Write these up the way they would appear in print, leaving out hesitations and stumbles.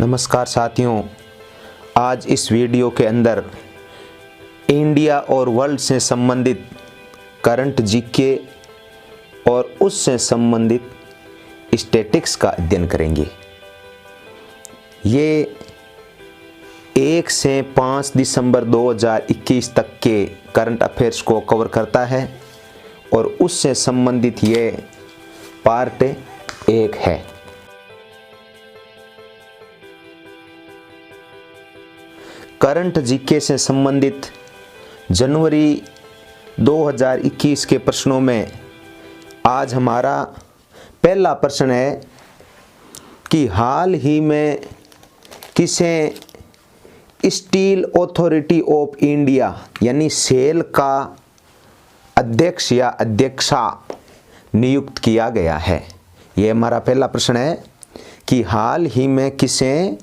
नमस्कार साथियों, आज इस वीडियो के अंदर इंडिया और वर्ल्ड से संबंधित करंट जीके और उससे संबंधित स्टैटिस्टिक्स का अध्ययन करेंगे। ये 1 से 5 दिसंबर 2021 तक के करंट अफेयर्स को कवर करता है और उससे संबंधित ये पार्ट 1 है। करंट जीके से संबंधित जनवरी 2021 के प्रश्नों में आज हमारा पहला प्रश्न है कि हाल ही में किसे स्टील अथॉरिटी ऑफ इंडिया यानी सेल का अध्यक्ष या अध्यक्षा नियुक्त किया गया है। ये हमारा पहला प्रश्न है कि हाल ही में किसे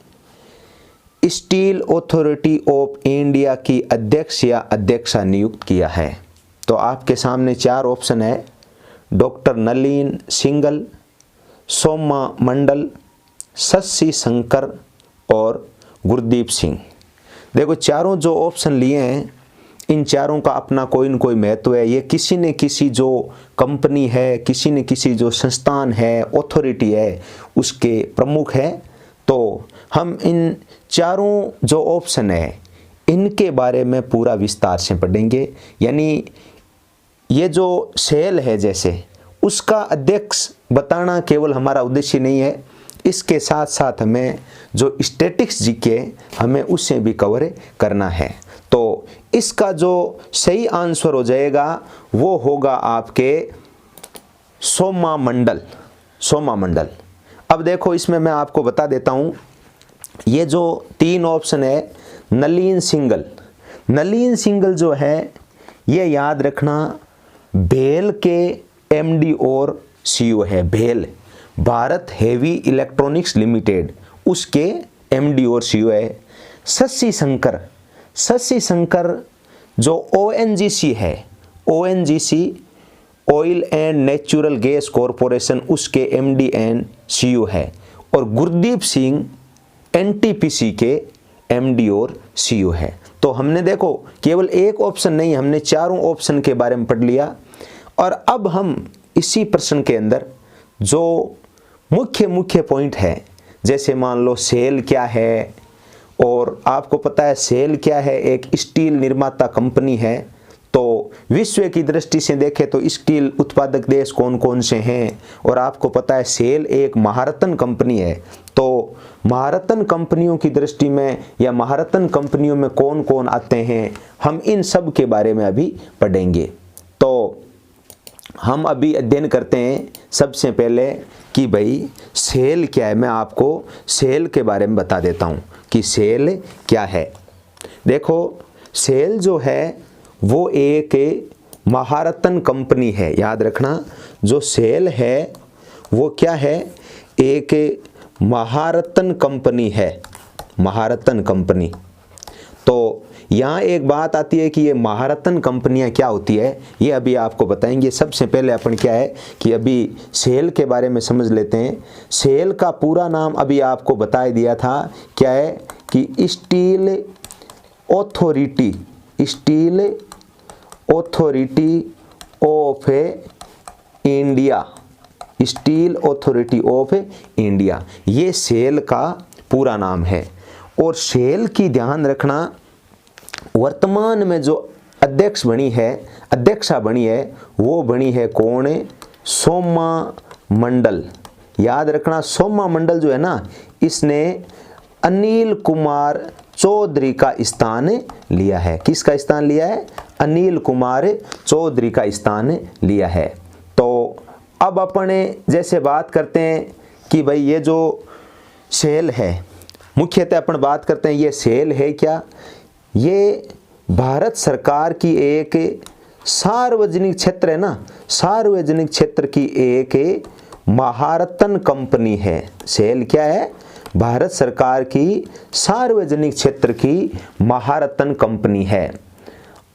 स्टील अथॉरिटी ऑफ इंडिया की अध्यक्ष या अध्यक्षा नियुक्त किया है। तो आपके सामने 4 ऑप्शन है, डॉक्टर नलिन सिंघल, सोमा मंडल, शशि शंकर और गुरदीप सिंह। देखो, चारों जो ऑप्शन लिए हैं इन चारों का अपना कोई न कोई महत्व है। ये किसी न किसी जो कंपनी है, किसी न किसी जो संस्थान है, अथॉरिटी है, उसके प्रमुख हैं। तो हम इन चारों जो ऑप्शन है इनके बारे में पूरा विस्तार से पढ़ेंगे। यानी ये जो सेल है जैसे उसका अध्यक्ष बताना केवल हमारा उद्देश्य नहीं है, इसके साथ साथ हमें जो स्टैटिस्टिक्स जीके हमें उसे भी कवर करना है। तो इसका जो सही आंसर हो जाएगा वो होगा आपके सोमा मंडल। अब देखो, इसमें मैं आपको बता देता हूं, ये जो 3 ऑप्शन है, नलिन सिंघल जो है ये याद रखना भेल के एमडी और सीईओ है। भेल भारत हेवी इलेक्ट्रॉनिक्स लिमिटेड उसके एमडी और सीईओ है। शशि शंकर जो ओएनजीसी है, ONGC oil and natural gas corporation उसके एमडी एंड सीईओ है। और गुरदीप सिंह एनटीपीसी के एमडी और सीईओ है। तो हमने देखो केवल एक ऑप्शन नहीं, हमने चारों ऑप्शन के बारे में पढ़ लिया। और अब हम इसी प्रश्न के अंदर जो मुख्य पॉइंट है, जैसे मान लो सेल क्या है, और आपको पता है सेल क्या है, एक स्टील निर्माता कंपनी है। तो विश्व की दृष्टि से देखें तो स्टील उत्पादक देश कौन कौन से हैं, और आपको पता है सेल एक महारत्न कंपनी है। तो महारत्न कंपनियों की दृष्टि में या महारत्न कंपनियों में कौन कौन आते हैं, हम इन सब के बारे में अभी पढ़ेंगे। तो हम अभी अध्ययन करते हैं सबसे पहले कि भाई सेल क्या है। मैं आपको सेल के बारे में बता देता हूँ कि सेल क्या है। देखो, सेल जो है वो एक महारत्न कंपनी है। याद रखना, जो सेल है वो क्या है, एक महारत्न कंपनी है, महारत्न कंपनी। तो यहाँ एक बात आती है कि ये महारत्न कंपनियाँ क्या होती है, ये अभी आपको बताएंगे। सबसे पहले अपन क्या है कि अभी सेल के बारे में समझ लेते हैं। सेल का पूरा नाम अभी आपको बता दिया था, क्या है कि steel authority of India, steel authority of India, ये सेल का पूरा नाम है। और सेल की ध्यान रखना, वर्तमान में जो अध्यक्षा बनी है वो बनी है कौन, सोमा मंडल। याद रखना, सोमा मंडल जो है ना, इसने अनिल कुमार चौधरी का स्थान लिया है। किसका स्थान लिया है? अनिल कुमार चौधरी का स्थान लिया है। तो अब अपने जैसे बात करते हैं कि भाई ये जो सेल है, मुख्यतः अपन बात करते हैं ये सेल है क्या, ये भारत सरकार की एक सार्वजनिक क्षेत्र है ना, सार्वजनिक क्षेत्र की एक महारत्न कंपनी है। सेल क्या है? भारत सरकार की सार्वजनिक क्षेत्र की महारत्न कंपनी है।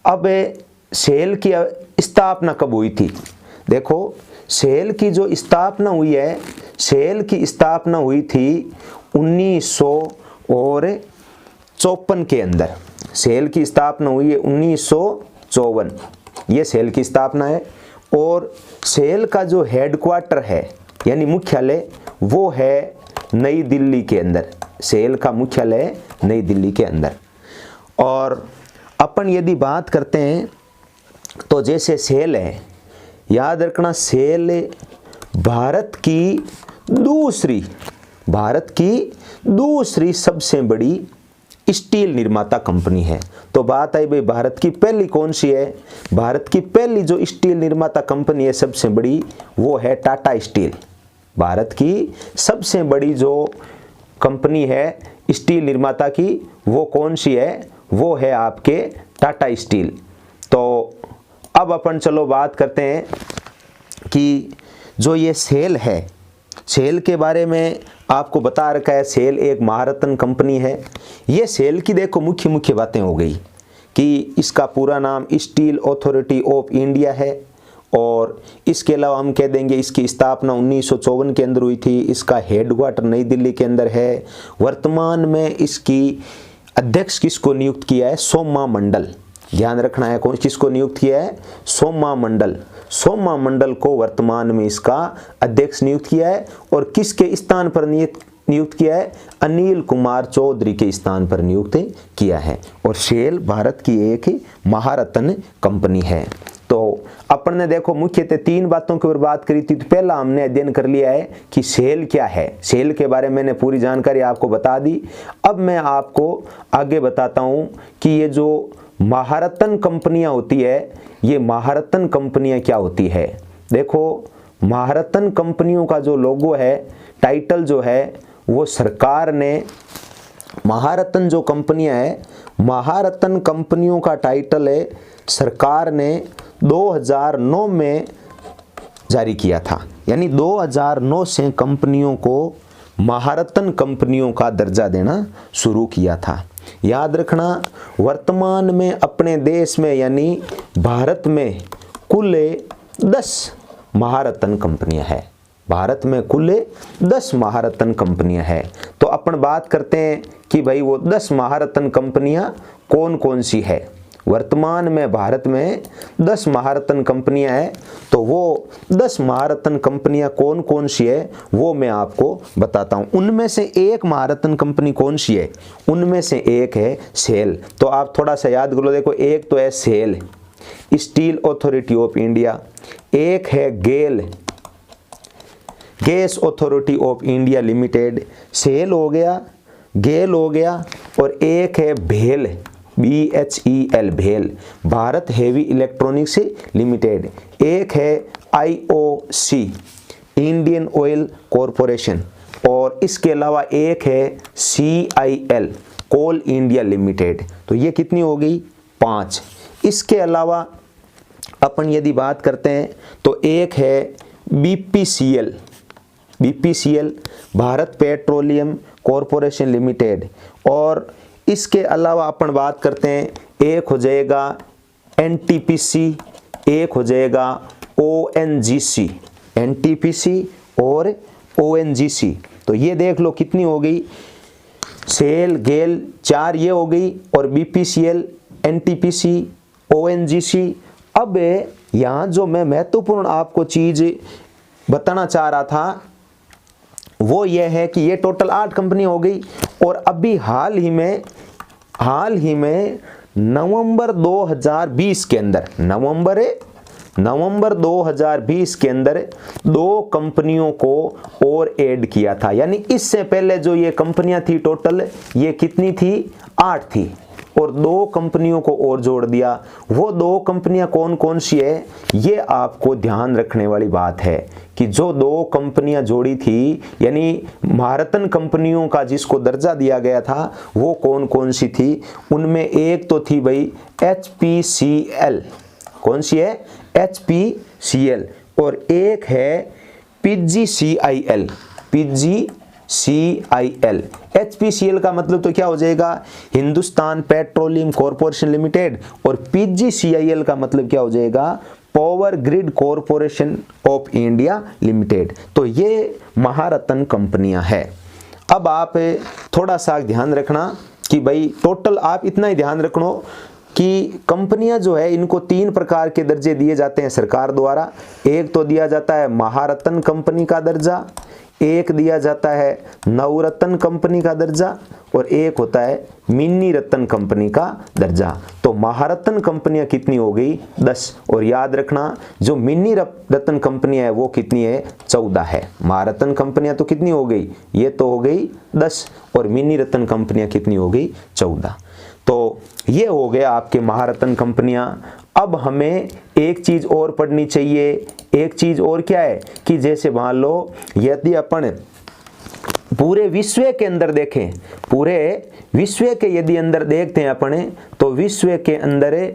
अब सेल की स्थापना कब हुई थी? देखो, सेल की जो स्थापना हुई है, सेल की स्थापना हुई थी 1954 के अंदर। सेल की स्थापना हुई है 1954, ये सेल की स्थापना है। और सेल का जो हेडक्वार्टर है यानी मुख्यालय वो है नई दिल्ली के अंदर। सेल का मुख्यालय नई दिल्ली के अंदर। और अपन यदि बात करते हैं तो जैसे सेल है, याद रखना सेल भारत की दूसरी सबसे बड़ी स्टील निर्माता कंपनी है। तो बात आई भाई भारत की पहली कौन सी है? भारत की पहली जो स्टील निर्माता कंपनी है सबसे बड़ी वो है टाटा स्टील। भारत की सबसे बड़ी जो कंपनी है स्टील निर्माता की वो कौन सी है? वो है आपके टाटा स्टील। तो अब अपन चलो बात करते हैं कि जो ये सेल है, सेल के बारे में आपको बता रखा है। सेल एक महारत्न कंपनी है। ये सेल की देखो मुख्य बातें हो गई कि इसका पूरा नाम स्टील अथॉरिटी ऑफ इंडिया है। और इसके अलावा हम कह देंगे इसकी स्थापना 1954 के अंदर हुई थी। इसका हेडक्वार्टर नई दिल्ली के अंदर है। वर्तमान में इसकी अध्यक्ष किसको नियुक्त किया है? सोमा मंडल। ध्यान रखना है कौन किसको नियुक्त किया है? सोमा मंडल। सोमा मंडल को वर्तमान में इसका अध्यक्ष नियुक्त किया है। और किसके स्थान पर नियुक्त किया है? अनिल कुमार चौधरी के स्थान पर नियुक्त किया है। और सेल भारत की एक महारत्न कंपनी है। तो अपन ने देखो मुख्यतः 3 बातों के ऊपर बात करी थी। तो पहला हमने अध्ययन कर लिया है कि सेल क्या है। सेल के बारे में मैंने पूरी जानकारी आपको बता दी। अब मैं आपको आगे बताता हूं कि ये जो महारत्न कंपनियां होती है, ये महारत्न कंपनियां क्या होती है। देखो महारत्न कंपनियों का जो लोगो है, टाइटल जो है वो सरकार ने, महारत्न जो कंपनियां है, महारत्न कंपनियों का टाइटल है सरकार ने 2009 में जारी किया था। यानी 2009 से कंपनियों को महारत्न कंपनियों का दर्जा देना शुरू किया था। याद रखना वर्तमान में अपने देश में यानी भारत में कुल 10 महारत्न कंपनियां हैं। भारत में कुल 10 महारत्न कंपनियां हैं। तो अपन बात करते हैं कि भाई वो 10 महारत्न कंपनियां कौन कौन सी है। वर्तमान में भारत में 10 महारत्न कंपनियां हैं। तो वो 10 महारत्न कंपनियां कौन कौन सी है वो मैं आपको बताता हूं। उनमें से एक महारत्न कंपनी कौन सी है? उनमें से एक है सेल। तो आप थोड़ा सा याद कर लो। देखो एक तो है SAIL steel authority of India, एक है GAIL gas authority of India limited, SAIL हो गया, गेल हो गया, और एक है भेल BHEL भेल भारत हेवी इलेक्ट्रॉनिक्स लिमिटेड, एक है IOC इंडियन ऑयल कॉरपोरेशन, और इसके अलावा एक है CIL कोल इंडिया लिमिटेड। तो ये कितनी हो गई? 5। इसके अलावा अपन यदि बात करते हैं तो एक है BPCL Bharat petroleum corporation limited, और इसके अलावा अपन बात करते हैं एक हो जाएगा NTPC, एक हो जाएगा ONGC, NTPC और ONGC। तो ये देख लो कितनी हो गई? सेल गेल 4 ये हो गई, और BPCL NTPC ONGC। अब यहाँ जो मैं महत्वपूर्ण आपको चीज बताना चाह रहा था वो ये है कि ये टोटल 8 कंपनी हो गई। और अभी हाल ही में नवंबर 2020 के अंदर नवंबर 2020 के अंदर 2 कंपनियों को और ऐड किया था। यानी इससे पहले जो ये कंपनियां थी टोटल ये कितनी थी? 8 थी, और 2 कंपनियों को और जोड़ दिया। वो 2 कंपनियां कौन कौन सी है ये आपको ध्यान रखने वाली बात है कि जो 2 कंपनियां जोड़ी थी यानी महारत्न कंपनियों का जिसको दर्जा दिया गया था वो कौन कौन सी थी। उनमें एक तो थी भाई HPCL, कौन सी है? HPCL, और एक है PGCIL। HPCL का मतलब तो क्या हो जाएगा? हिंदुस्तान पेट्रोलियम कॉरपोरेशन लिमिटेड, और PGCIL का मतलब क्या हो जाएगा? Power grid corporation of India limited. तो ये महारत्न कंपनियां हैं। अब आप थोड़ा सा ध्यान रखना कि भाई टोटल आप इतना ही ध्यान रखना कि कंपनियां जो है इनको 3 प्रकार के दर्जे दिए जाते हैं सरकार द्वारा। एक तो दिया जाता है महारत्न कंपनी का दर्जा, एक दिया जाता है नवरत्न कंपनी का दर्जा, और एक होता है मिनी रत्न कंपनी का दर्जा। तो महारत्न कंपनियां कितनी हो गई? 10। और याद रखना जो मिनी रत्न कंपनियां है वो कितनी है? 14 है। महारत्न कंपनियां तो कितनी हो गई? ये तो हो गई 10, और मिनी रत्न कंपनियां कितनी हो गई? 14। तो ये हो गया आपके महारत्न कंपनियां। अब हमें एक चीज और पढ़नी चाहिए। एक चीज और क्या है कि जैसे मान लो यदि अपन पूरे विश्व के अंदर देखें, पूरे विश्व के यदि अंदर देखते हैं अपने, तो विश्व के अंदर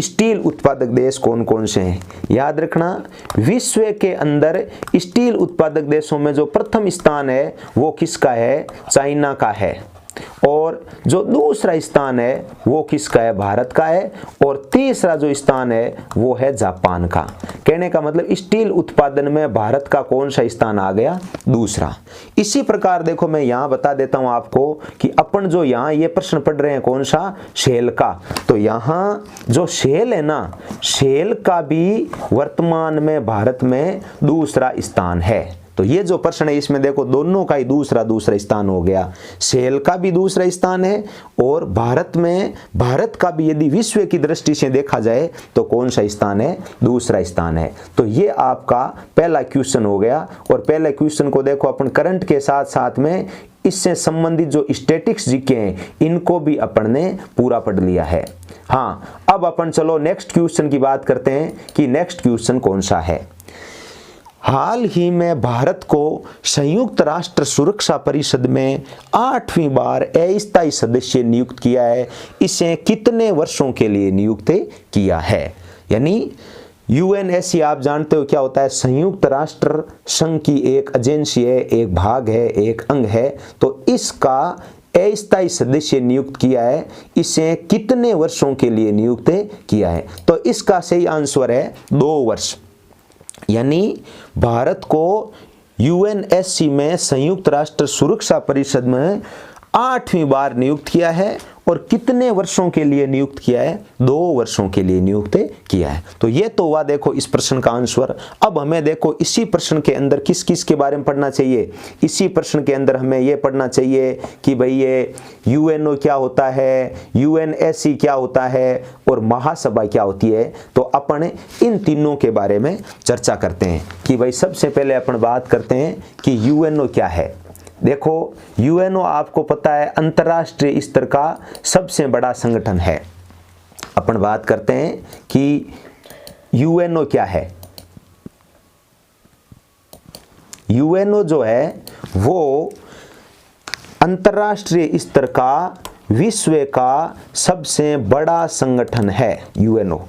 स्टील उत्पादक देश कौन कौन से हैं? याद रखना विश्व के अंदर स्टील उत्पादक देशों में जो प्रथम स्थान है वो किसका है? चाइना का है। और जो दूसरा स्थान है वो किसका है? भारत का है। और तीसरा जो स्थान है वो है जापान का। कहने का मतलब स्टील उत्पादन में भारत का कौन सा स्थान आ गया? दूसरा। इसी प्रकार देखो मैं यहाँ बता देता हूँ आपको कि अपन जो यहाँ ये प्रश्न पढ़ रहे हैं कौन सा? शेल का। तो यहाँ जो शेल है ना, शेल का भी वर्तमान में भारत में दूसरा स्थान है। तो ये जो प्रश्न है इसमें देखो दोनों का ही दूसरा स्थान हो गया। शेल का भी दूसरा स्थान है और भारत में भारत का भी यदि विश्व की दृष्टि से देखा जाए तो कौन सा स्थान है? दूसरा स्थान है। तो ये आपका पहला क्वेश्चन हो गया। और पहले क्वेश्चन को देखो अपन करंट के साथ साथ में इससे संबंधित जो स्टैटिक्स जीके हैं इनको भी अपन ने पूरा पढ़ लिया है। हाँ, अब अपन चलो नेक्स्ट क्वेश्चन की बात करते हैं कि नेक्स्ट क्वेश्चन कौन सा है। हाल ही में भारत को संयुक्त राष्ट्र सुरक्षा परिषद में 8वीं बार अस्थायी सदस्य नियुक्त किया है। इसे कितने वर्षों के लिए नियुक्त किया है? यानी यूएनएससी आप जानते हो क्या होता है? संयुक्त राष्ट्र संघ की एक एजेंसी है, एक भाग है, एक अंग है। तो इसका अस्थायी सदस्य नियुक्त किया है। इसे कितने वर्षों के लिए नियुक्त किया है? तो इसका सही आंसर है 2 वर्ष। यानी भारत को यूएनएससी में संयुक्त राष्ट्र सुरक्षा परिषद में 8वीं बार नियुक्त किया है। और कितने वर्षों के लिए नियुक्त किया है? 2 वर्षों के लिए नियुक्त किया है। तो ये तो हुआ देखो इस प्रश्न का आंसर। अब हमें देखो इसी प्रश्न के अंदर किस किस के बारे में पढ़ना चाहिए? इसी प्रश्न के अंदर हमें ये पढ़ना चाहिए कि भाई ये यूएनओ क्या होता है, यूएनएससी क्या होता है और महासभा क्या होती है। तो अपन इन तीनों के बारे में चर्चा करते हैं कि भाई सबसे पहले अपन बात करते हैं कि यूएनओ क्या है। देखो यूएनओ आपको पता है अंतर्राष्ट्रीय स्तर का सबसे बड़ा संगठन है। अपन बात करते हैं कि यूएनओ क्या है। यूएनओ जो है वो अंतर्राष्ट्रीय स्तर का विश्व का सबसे बड़ा संगठन है यूएनओ।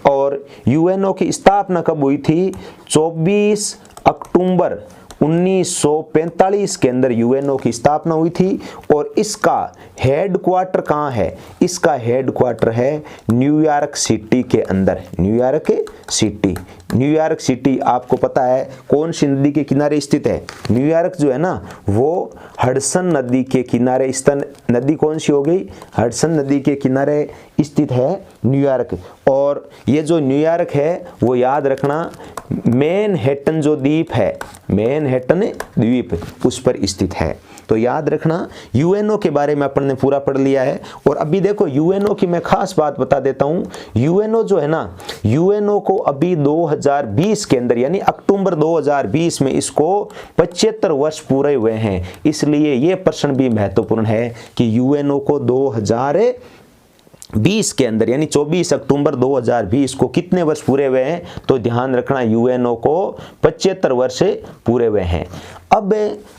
और यूएनओ की स्थापना कब हुई थी? 24 अक्टूबर 1945 के अंदर यूएनओ की स्थापना हुई थी। और इसका हेडक्वार्टर कहाँ है? इसका हेडक्वार्टर है न्यूयॉर्क सिटी के अंदर। न्यूयॉर्क सिटी, न्यूयॉर्क सिटी आपको पता है कौन सी नदी के किनारे स्थित है? न्यूयॉर्क जो है ना वो हडसन नदी के किनारे स्थित। नदी कौन सी हो गई? हडसन नदी के किनारे स्थित है न्यूयॉर्क। और ये जो न्यूयॉर्क है वो याद रखना मैनहट्टन जो द्वीप है, मैनहट्टन द्वीप उस पर स्थित है। तो याद रखना यूएनओ के बारे में अपन ने पूरा पढ़ लिया है। और अभी देखो यूएनओ की मैं खास बात बता देता हूं। यूएनओ जो है ना, यूएनओ को अभी 2020 के अंदर यानी अक्टूबर 2020 में इसको 75 वर्ष पूरे हुए हैं। इसलिए ये प्रश्न भी महत्वपूर्ण है कि यूएनओ को 2020 के अंदर यानी 24 अक्टूबर 2020 को कितने वर्ष पूरे हुए हैं? तो ध्यान रखना यूएनओ को 75 वर्ष पूरे हुए हैं। अब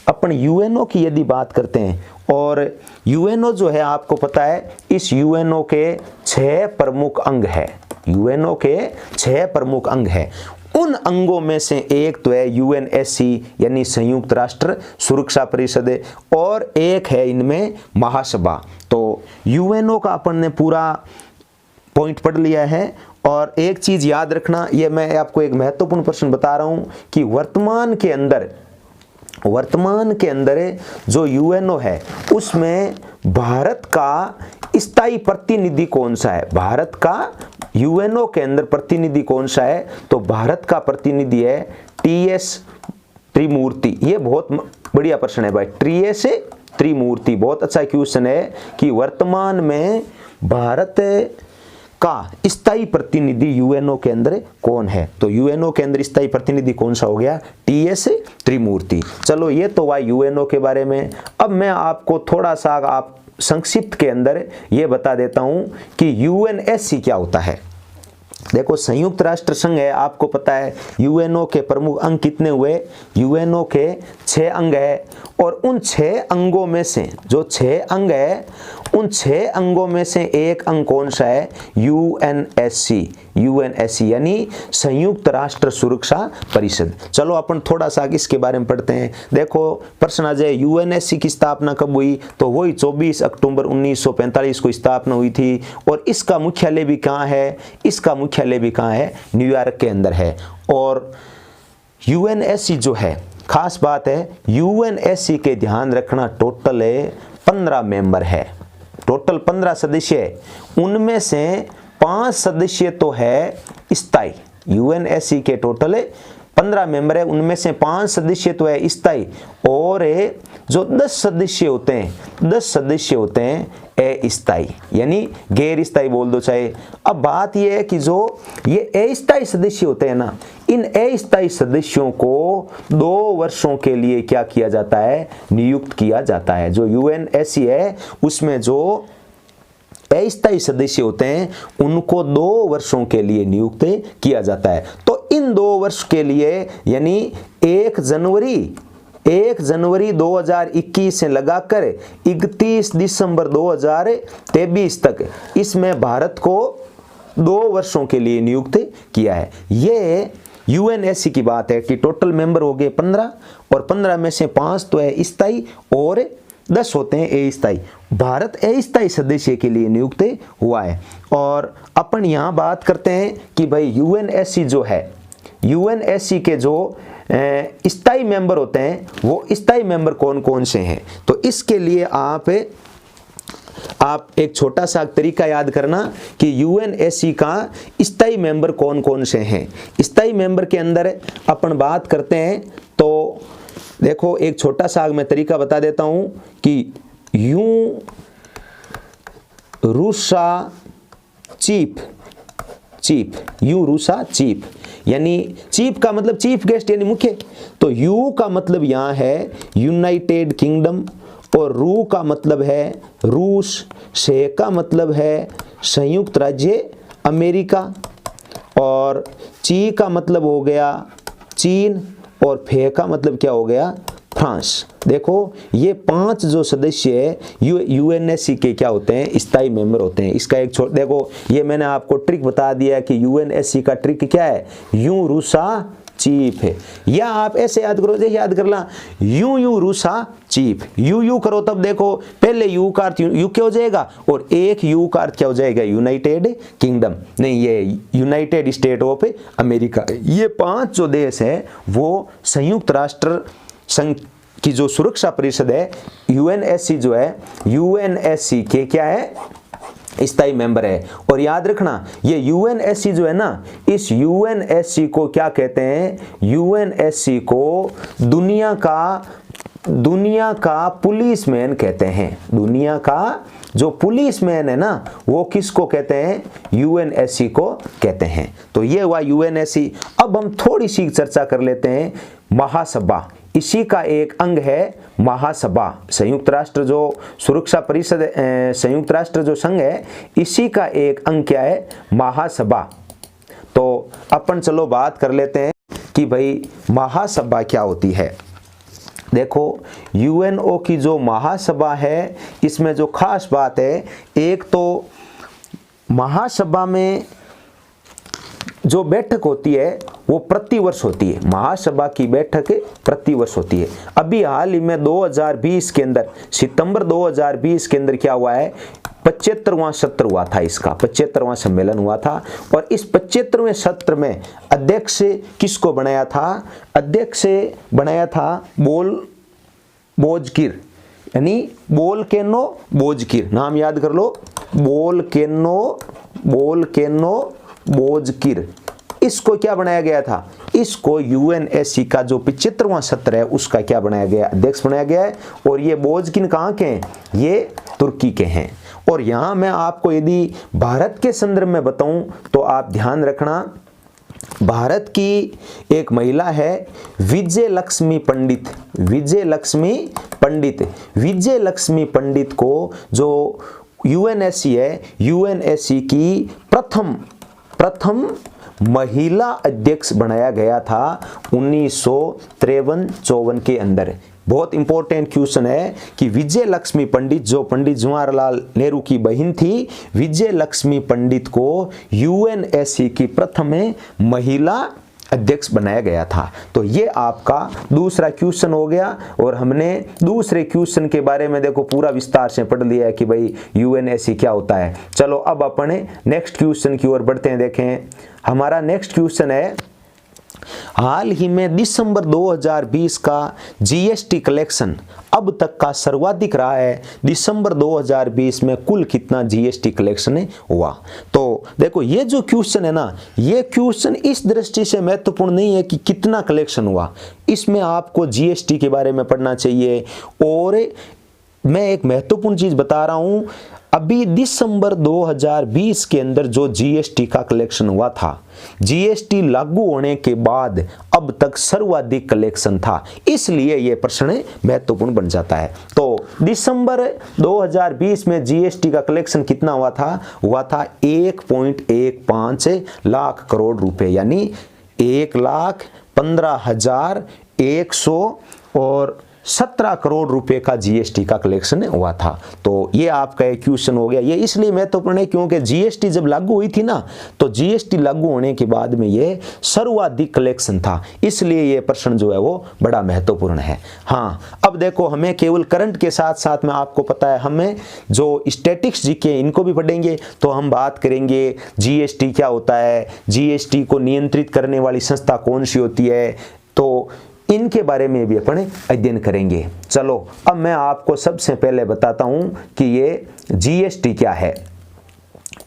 अपन यूएनओ की यदि बात करते हैं, और यूएनओ जो है आपको पता है इस यूएनओ के 6 प्रमुख अंग है। यूएनओ के 6 प्रमुख अंग है। उन अंगों में से एक तो है यूएनएससी यानी संयुक्त राष्ट्र सुरक्षा परिषद, और एक है इनमें महासभा। तो यूएनओ का अपन ने पूरा पॉइंट पढ़ लिया है। और एक चीज याद रखना, ये मैं आपको एक महत्वपूर्ण प्रश्न बता रहा हूं कि वर्तमान के अंदर वर्तमान के अंदर जो यूएनओ है उसमें भारत का स्थायी प्रतिनिधि कौन सा है? भारत का यूएनओ के अंदर प्रतिनिधि कौन सा है? तो भारत का प्रतिनिधि है टीएस त्रिमूर्ति। ये बहुत बढ़िया प्रश्न है भाई, टीएस त्रिमूर्ति, बहुत अच्छा क्वेश्चन है कि वर्तमान में भारत का स्थायी प्रतिनिधि यूएनओ के अंदर कौन है? तो यूएनओ के अंदर स्थायी प्रतिनिधि कौन सा हो गया? टीएस त्रिमूर्ति। चलो ये तो हुआ यूएनओ के बारे में। अब मैं आपको थोड़ा सा आप संक्षिप्त के अंदर ये बता देता हूं कि यूएनएससी क्या होता है। देखो संयुक्त राष्ट्र संघ है, आपको पता है यूएनओ के प्रमुख अंग कितने हुए? यूएनओ के 6 अंग है, और उन 6 अंगों में से जो 6 अंग है उन 6 अंगों में से एक अंग कौन सा है? यूएनएससी। यूएनएससी यानी संयुक्त राष्ट्र सुरक्षा परिषद। चलो अपन थोड़ा सा इसके बारे में पढ़ते हैं। देखो प्रश्न आ जाए यूएनएससी की स्थापना कब हुई? तो वही 24 अक्टूबर 1945 को स्थापना हुई थी। और इसका मुख्यालय भी कहाँ है? इसका मुख्यालय भी कहाँ है? न्यूयॉर्क के अंदर है। और यूएनएससी जो है, खास बात है यूएनएससी के ध्यान रखना, टोटल 15 मेंबर है, टोटल 15 सदस्य है। उनमें से 5 सदस्य तो है स्थायी। यूएनएससी के टोटल 15 मेंबर है, उनमें से 5 सदस्य तो है स्थायी, और जो 10 सदस्य होते हैं, 10 सदस्य होते हैं अस्थायी, यानी गैर स्थायी बोल दो चाहे। अब बात यह है कि जो ये अस्थायी सदस्य होते हैं ना, इन अस्थायी सदस्यों को 2 वर्षों के लिए क्या किया जाता है? नियुक्त किया जाता है। जो यूएनएससी है उसमें जो अस्थायी सदस्य होते हैं उनको 2 वर्षों के लिए नियुक्त किया जाता है। तो इन 2 वर्ष के लिए यानी 1 जनवरी 2021 से लगाकर 31 दिसंबर 2023 तक इसमें भारत को 2 वर्षों के लिए नियुक्त किया है। ये यूएनएससी की बात है कि टोटल मेंबर हो गए 15, और 15 में से 5 तो है स्थायी और 10 होते हैं अस्थायी। भारत अस्थायी सदस्य के लिए नियुक्त हुआ है। और अपन यहाँ बात करते हैं कि भाई यूएनएससी जो है, यूएनएससी के जो स्थायी मेंबर होते हैं वो स्थायी मेंबर कौन कौन से हैं? तो इसके लिए आप एक छोटा सा तरीका याद करना कि यूएनएससी का स्थायी मेंबर कौन कौन से हैं। स्थायी मेंबर के अंदर अपन बात करते हैं तो देखो एक छोटा सा मैं तरीका बता देता हूं कि यू रूसा चीफ, यानी चीफ का मतलब चीफ गेस्ट यानी मुख्य। तो यू का मतलब यहाँ है यूनाइटेड किंगडम, और रू का मतलब है रूस, शे का मतलब है संयुक्त राज्य अमेरिका, और ची का मतलब हो गया चीन, और फे का मतलब क्या हो गया? फ्रांस। देखो ये 5 जो सदस्य है यूएनएससी के क्या होते हैं? स्थायी मेंबर होते हैं। इसका एक देखो ये मैंने आपको ट्रिक बता दिया कि यूएनएससी का ट्रिक क्या है? यू रूसा चीफ है, या आप ऐसे याद करो, जैसे याद कर ला यू रूसा चीफ, यू करो तब देखो पहले यू का अर्थ यू क्या हो जाएगा, और एक यू का अर्थ क्या हो जाएगा? यूनाइटेड किंगडम, नहीं ये यूनाइटेड स्टेट ऑफ अमेरिका। ये 5 जो देश है वो संयुक्त राष्ट्र संघ की जो सुरक्षा परिषद है यूएनएससी जो है, यूएनएससी के क्या है? स्थायी मेंबर है। और याद रखना ये यूएनएससी जो है ना, इस यूएनएससी को क्या कहते हैं? यूएनएससी को दुनिया का पुलिसमैन कहते हैं। दुनिया का जो पुलिसमैन है ना वो किसको कहते हैं? यूएनएससी को कहते हैं। तो ये हुआ यूएनएससी। अब हम थोड़ी सी चर्चा कर लेते हैं महासभा। इसी का एक अंग है महासभा। संयुक्त राष्ट्र जो सुरक्षा परिषद, संयुक्त राष्ट्र जो संघ है, इसी का एक अंग क्या है? महासभा। तो अपन चलो बात कर लेते हैं कि भाई महासभा क्या होती है। देखो यूएनओ की जो महासभा है इसमें जो खास बात है, एक तो महासभा में जो बैठक होती है वो प्रतिवर्ष होती है। महासभा की बैठक प्रतिवर्ष होती है। अभी हाल ही में 2020 के अंदर, सितंबर 2020 के अंदर क्या हुआ है? 75वां सत्र हुआ था, इसका 75वां सम्मेलन हुआ था। और इस 75वें सत्र में अध्यक्ष किसको बनाया था? अध्यक्ष बनाया था बोजकिर, यानी वोल्केनो बोजकिर, नाम याद कर लो, वोल्केनो बोजकिर। इसको क्या बनाया गया था? इसको यूएनएससी का जो 75वां सत्र है उसका क्या बनाया गया? अध्यक्ष बनाया गया है। और ये बोजकिन कहाँ के हैं? ये तुर्की के हैं। और यहाँ मैं आपको यदि भारत के संदर्भ में बताऊं तो आप ध्यान रखना, भारत की एक महिला है विजय लक्ष्मी पंडित। विजय लक्ष्मी पंडित को जो यूएनएससी है, यूएनएससी की प्रथम महिला अध्यक्ष बनाया गया था 1953-54 के अंदर। बहुत इंपॉर्टेंट क्वेश्चन है कि विजय लक्ष्मी पंडित, जो पंडित जवाहरलाल नेहरू की बहन थी, विजय लक्ष्मी पंडित को यूएनएससी की प्रथम महिला अध्यक्ष बनाया गया था। तो ये आपका दूसरा क्वेश्चन हो गया। और हमने दूसरे क्वेश्चन के बारे में देखो पूरा विस्तार से पढ़ लिया है कि भाई यूएनएससी क्या होता है। चलो अब अपने नेक्स्ट क्वेश्चन की ओर बढ़ते हैं। देखें हमारा नेक्स्ट क्वेश्चन है, हाल ही में दिसंबर 2020 का जीएसटी कलेक्शन अब तक का सर्वाधिक रहा है। दिसंबर 2020 में कुल कितना जीएसटी कलेक्शन हुआ? तो देखो ये जो क्वेश्चन है ना, ये क्वेश्चन इस दृष्टि से महत्वपूर्ण नहीं है कि कितना कलेक्शन हुआ, इसमें आपको जीएसटी के बारे में पढ़ना चाहिए। और मैं एक महत्वपूर्ण चीज बता रहा हूं, अभी दिसंबर 2020 के अंदर जो जीएसटी का कलेक्शन हुआ था, जीएसटी लागू होने के बाद अब तक सर्वाधिक कलेक्शन था, इसलिए यह प्रश्न महत्वपूर्ण बन जाता है। तो दिसंबर 2020 में जीएसटी का कलेक्शन कितना हुआ था? 1.15 लाख करोड़ रुपए, यानी 1,15,117 करोड़ रुपए का जीएसटी का कलेक्शन हुआ था। तो ये आपका एक क्वेश्चन हो गया। ये इसलिए महत्वपूर्ण है क्योंकि जीएसटी जब लागू हुई थी ना, तो जीएसटी लागू होने के बाद में ये सर्वाधिक कलेक्शन था, इसलिए ये प्रश्न जो है वो बड़ा महत्वपूर्ण है। हाँ, अब देखो हमें केवल करंट के साथ साथ में आपको पता है हमें जो स्टैटिक्स जीके इनको भी पढ़ेंगे। तो हम बात करेंगे जीएसटी क्या होता है, जीएसटी को नियंत्रित करने वाली संस्था कौन सी होती है, तो इनके बारे में भी अपन अध्ययन करेंगे। चलो अब मैं आपको सबसे पहले बताता हूं कि ये जीएसटी क्या है।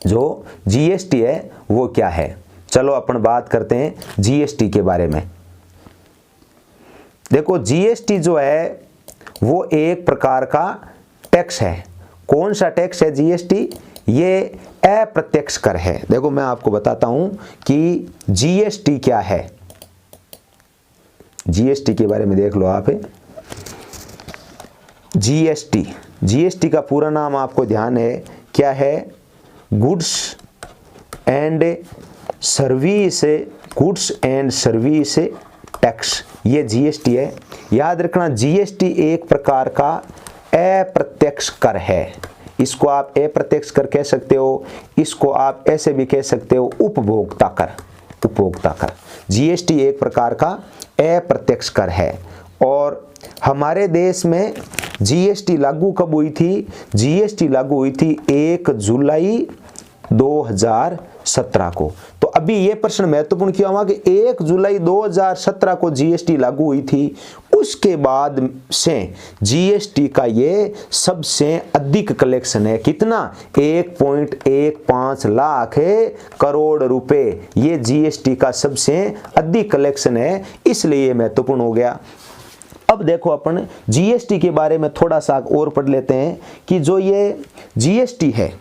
जो जीएसटी है वो क्या है, चलो अपन बात करते हैं जीएसटी के बारे में। देखो जीएसटी जो है वो एक प्रकार का टैक्स है। कौन सा टैक्स है जीएसटी? ये अप्रत्यक्ष कर है। देखो मैं आपको बताता हूं कि जीएसटी क्या है। जीएसटी के बारे में देख लो आप। जीएसटी का पूरा नाम आपको ध्यान है क्या है? गुड्स एंड सर्विस टैक्स, ये जीएसटी है। याद रखना जीएसटी एक प्रकार का अप्रत्यक्ष कर है। इसको आप अप्रत्यक्ष कर कह सकते हो, इसको आप ऐसे भी कह सकते हो उपभोक्ता कर। जीएसटी एक प्रकार का अप्रत्यक्ष कर है। और हमारे देश में जीएसटी लागू कब हुई थी? जीएसटी लागू हुई थी 1 जुलाई 2017 को। तो अभी ये प्रश्न महत्वपूर्ण क्यों हुआ कि 1 जुलाई 2017 को जीएसटी लागू हुई थी, उसके बाद से जीएसटी का ये सबसे अधिक कलेक्शन है। कितना? 1.15 लाख करोड़ रुपए, ये जीएसटी का सबसे अधिक कलेक्शन है, इसलिए ये महत्वपूर्ण हो गया। अब देखो अपन जीएसटी के बारे में थोड़ा सा और पढ़ लेते हैं कि जो ये जीएसटी है,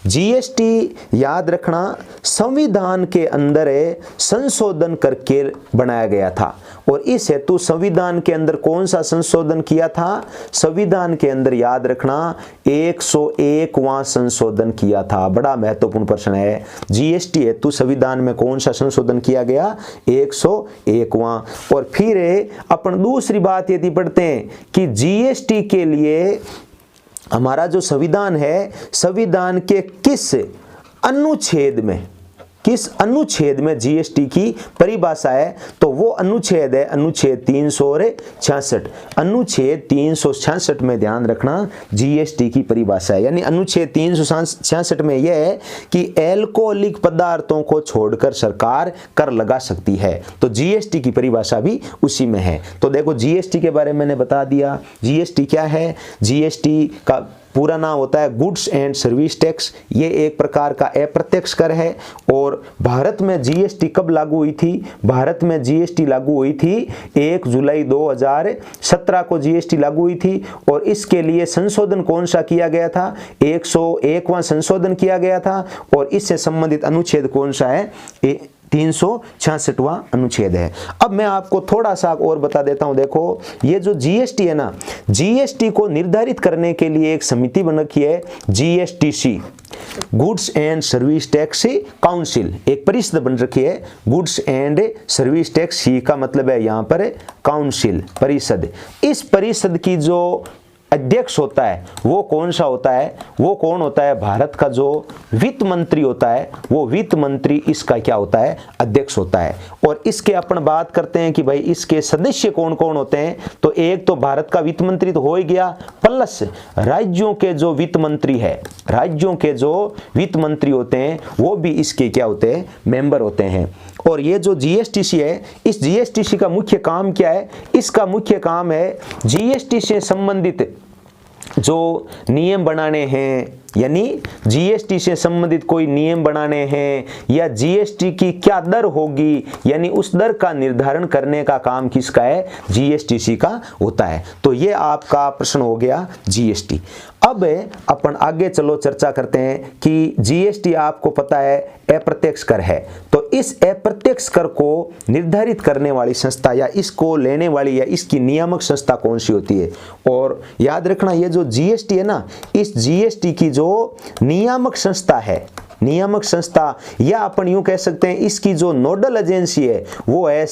जीएसटी याद रखना संविधान के अंदर संशोधन करके बनाया गया था। और इस हेतु संविधान के अंदर कौन सा संशोधन किया था? संविधान के अंदर याद रखना 101वां संशोधन किया था। बड़ा महत्वपूर्ण प्रश्न है। जीएसटी हेतु संविधान में कौन सा संशोधन किया गया? 101वां। और फिर अपन दूसरी बात यदि पढ़ते हैं कि जीएसटी के लिए हमारा जो संविधान है, संविधान के किस अनुच्छेद में किस अनुच्छेद में जीएसटी की परिभाषा है, तो वो अनुच्छेद है अनुच्छेद 366। अनुच्छेद 366 में ध्यान रखना जीएसटी की परिभाषा है, यानी अनुच्छेद 366 में यह है कि एल्कोहलिक पदार्थों को छोड़कर सरकार कर लगा सकती है, तो जीएसटी की परिभाषा भी उसी में है। तो देखो जीएसटी के बारे में मैंने बता दिया। जीएसटी क्या है? जीएसटी का पूरा नाम होता है गुड्स एंड सर्विस टैक्स। ये एक प्रकार का अप्रत्यक्ष कर है। और भारत में जीएसटी कब लागू हुई थी? भारत में जीएसटी लागू हुई थी 1 जुलाई 2017 को जीएसटी लागू हुई थी। और इसके लिए संशोधन कौन सा किया गया था? 101वां संशोधन किया गया था। और इससे संबंधित अनुच्छेद कौन सा है? 366वां अनुच्छेद है। अब मैं आपको थोड़ा सा और बता देता हूं। देखो ये जो जीएसटी है ना, जीएसटी को निर्धारित करने के लिए एक समिति बन रखी है, GSTC, goods and service tax council. एक परिषद बन रखी है, goods and service tax, C का मतलब है यहां पर काउंसिल, परिषद। इस परिषद की जो अध्यक्ष होता है वो कौन सा होता है? वो कौन होता है? भारत का जो वित्त मंत्री होता है, वो वित्त मंत्री इसका क्या होता है? अध्यक्ष होता है। और इसके अपन बात करते हैं कि भाई इसके सदस्य कौन कौन होते हैं, तो एक तो भारत का वित्त मंत्री तो हो ही गया, प्लस राज्यों के जो वित्त मंत्री है, राज्यों के जो वित्त मंत्री होते हैं वो भी इसके क्या होते हैं? मेंबर होते हैं। और ये जो जीएसटीसी है, इस जीएसटीसी का मुख्य काम क्या है? इसका मुख्य काम है जीएसटी से संबंधित जो नियम बनाने हैं, यानी जीएसटी से संबंधित कोई नियम बनाने हैं, या जीएसटी की क्या दर होगी, यानी उस दर का निर्धारण करने का काम किसका है? जीएसटीसी का होता है। तो ये आपका प्रश्न हो गया जीएसटी। अब अपन आगे चलो चर्चा करते हैं कि जीएसटी आपको पता है अप्रत्यक्ष कर है, तो इस अप्रत्यक्ष कर को निर्धारित करने वाली संस्था या इसको लेने वाली या इसकी नियामक संस्था कौन सी होती है? और याद रखना ये जो जीएसटी है ना, इस जीएसटी की जो नियामक संस्था है, नियामक संस्था, या अपन यूं कह सकते हैं इसकी जो नोडल एजेंसी है वो है